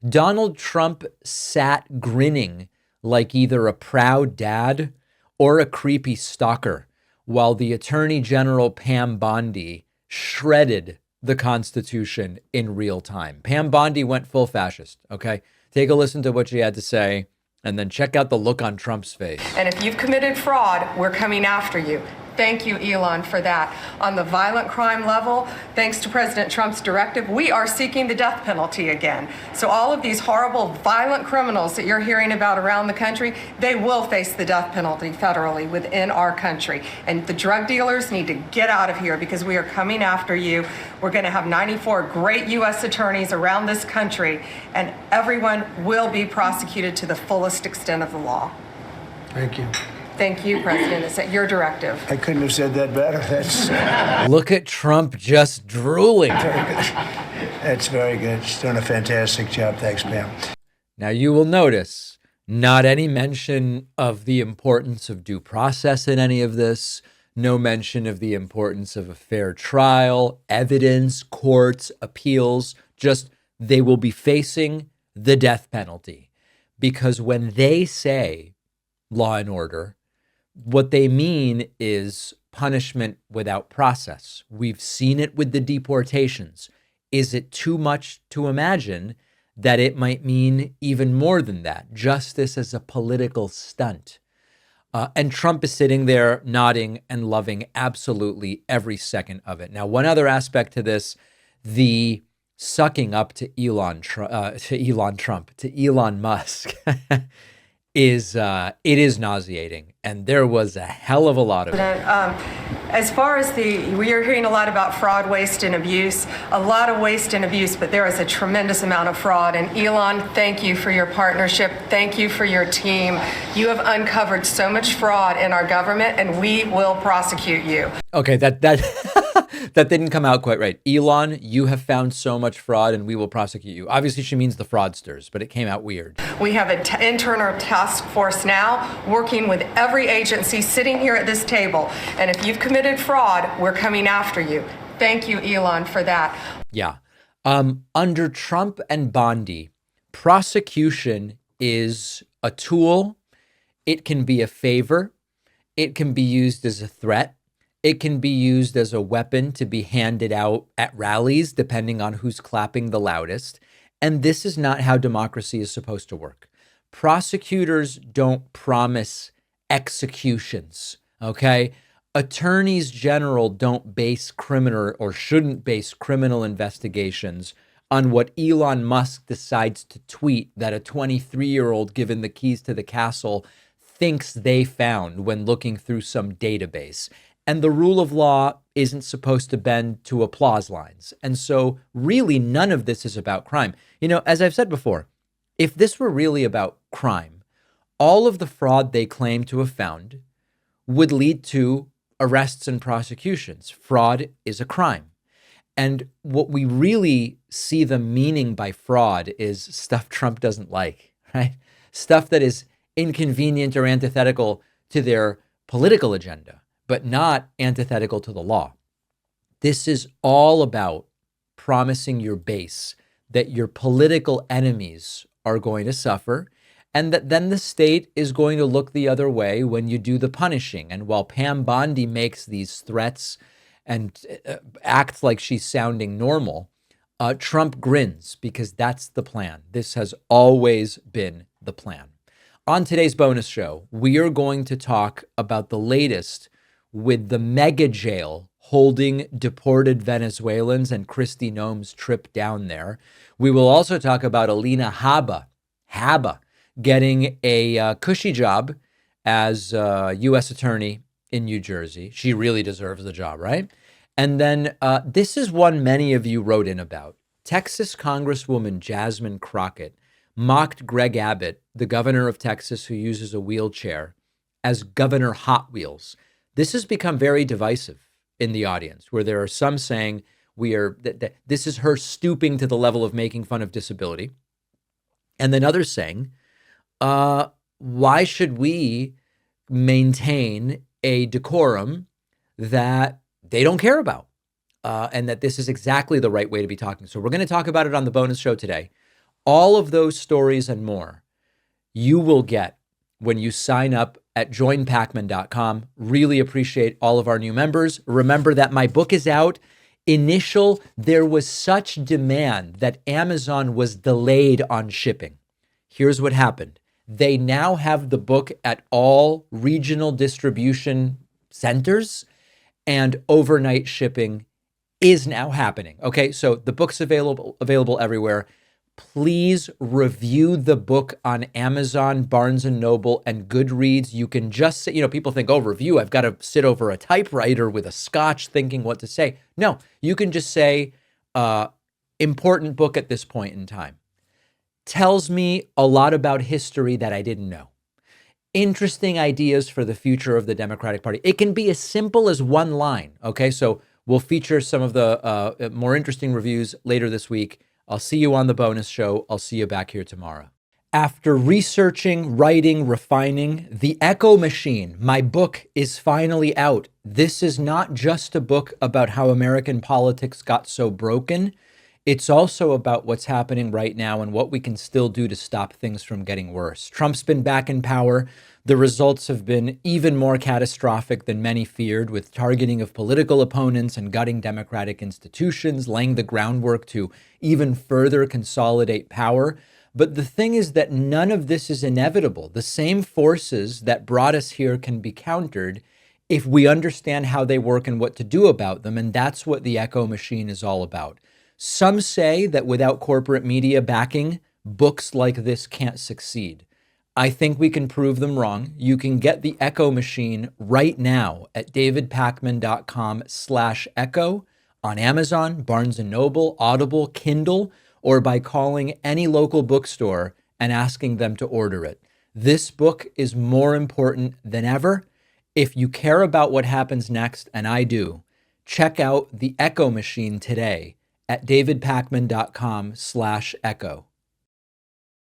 Donald Trump sat grinning like either a proud dad or a creepy stalker while the Attorney General Pam Bondi shredded the Constitution in real time. Pam Bondi went full fascist, okay? Take a listen to what she had to say, and then check out the look on Trump's face. And if you've committed fraud, we're coming after you. Thank you, Elon, for that. On the violent crime level, thanks to President Trump's directive, we are seeking the death penalty again. So all of these horrible, violent criminals that you're hearing about around the country, they will face the death penalty federally within our country. And the drug dealers need to get out of here because we are coming after you. We're going to have 94 great U.S. attorneys around this country, and everyone will be prosecuted to the fullest extent of the law. Thank you. Thank you, President. It's at your directive. I couldn't have said that better. That's Look at Trump just drooling. that's very good. She's doing a fantastic job. Thanks, Pam. Now you will notice not any mention of the importance of due process in any of this. No mention of the importance of a fair trial, evidence, courts, appeals. Just they will be facing the death penalty. Because when they say law and order, what they mean is punishment without process. We've seen it with the deportations. Is it too much to imagine that it might mean even more than that? Justice as a political stunt. And Trump is sitting there nodding and loving absolutely every second of it. Now, one other aspect to this, the sucking up to Elon Musk is nauseating, and there was a hell of a lot of it. As far as we are hearing a lot about fraud, waste, and abuse, a lot of waste and abuse, but there is a tremendous amount of fraud. And Elon, thank you for your partnership. Thank you for your team. You have uncovered so much fraud in our government, and we will prosecute you. Okay, that that didn't come out quite right. Elon, you have found so much fraud and we will prosecute you. Obviously, she means the fraudsters, but it came out weird. We have an internal task force now working with every agency sitting here at this table. And if you've committed fraud, we're coming after you. Thank you, Elon, for that. Yeah. Under Trump and Bondi, prosecution is a tool. It can be a favor. It can be used as a threat. It can be used as a weapon to be handed out at rallies, depending on who's clapping the loudest. And this is not how democracy is supposed to work. Prosecutors don't promise executions, okay? Attorneys general don't base criminal or shouldn't base criminal investigations on what Elon Musk decides to tweet that a 23-year-old given the keys to the castle thinks they found when looking through some database. And the rule of law isn't supposed to bend to applause lines. And so really none of this is about crime. You know, as I've said before, if this were really about crime, all of the fraud they claim to have found would lead to arrests and prosecutions. Fraud is a crime. And what we really see them meaning by fraud is stuff Trump doesn't like, right? Stuff that is inconvenient or antithetical to their political agenda, but not antithetical to the law. This is all about promising your base that your political enemies are going to suffer, and that then the state is going to look the other way when you do the punishing. And while Pam Bondi makes these threats and acts like she's sounding normal, Trump grins because that's the plan. This has always been the plan. On today's bonus show, we are going to talk about the latest with the mega jail holding deported Venezuelans and Kristi Noem's trip down there. We will also talk about Alina Habba getting a cushy job as a U.S. attorney in New Jersey. She really deserves the job, right? And then this is one many of you wrote in about. Texas Congresswoman Jasmine Crockett mocked Greg Abbott, the governor of Texas who uses a wheelchair, as Governor Hot Wheels. This has become very divisive in the audience, where there are some saying this is her stooping to the level of making fun of disability. And then others saying, why should we maintain a decorum that they don't care about? And that this is exactly the right way to be talking. So we're going to talk about it on the bonus show today. All of those stories and more you will get when you sign up at joinpacman.com. Really appreciate all of our new members. Remember that my book is out. There was such demand that Amazon was delayed on shipping. Here's what happened. They now have the book at all regional distribution centers, and overnight shipping is now happening. Okay, so the book's available everywhere. Please review the book on Amazon, Barnes & Noble, and Goodreads. You can just say, people think, oh, review, I've got to sit over a typewriter with a scotch thinking what to say. No, you can just say, important book at this point in time. Tells me a lot about history that I didn't know. Interesting ideas for the future of the Democratic Party. It can be as simple as one line, okay? So we'll feature some of the more interesting reviews later this week. I'll see you on the bonus show. I'll see you back here tomorrow. After researching, writing, refining, The Echo Machine, my book, is finally out. This is not just a book about how American politics got so broken. It's also about what's happening right now and what we can still do to stop things from getting worse. Trump's been back in power. The results have been even more catastrophic than many feared, with targeting of political opponents and gutting democratic institutions, laying the groundwork to even further consolidate power. But the thing is that none of this is inevitable. The same forces that brought us here can be countered if we understand how they work and what to do about them. And that's what the Echo Machine is all about. Some say that without corporate media backing, books like this can't succeed. I think we can prove them wrong. You can get The Echo Machine right now at davidpakman.com/echo on Amazon, Barnes & Noble, Audible, Kindle, or by calling any local bookstore and asking them to order it. This book is more important than ever. If you care about what happens next, and I do, check out The Echo Machine today at davidpakman.com/echo.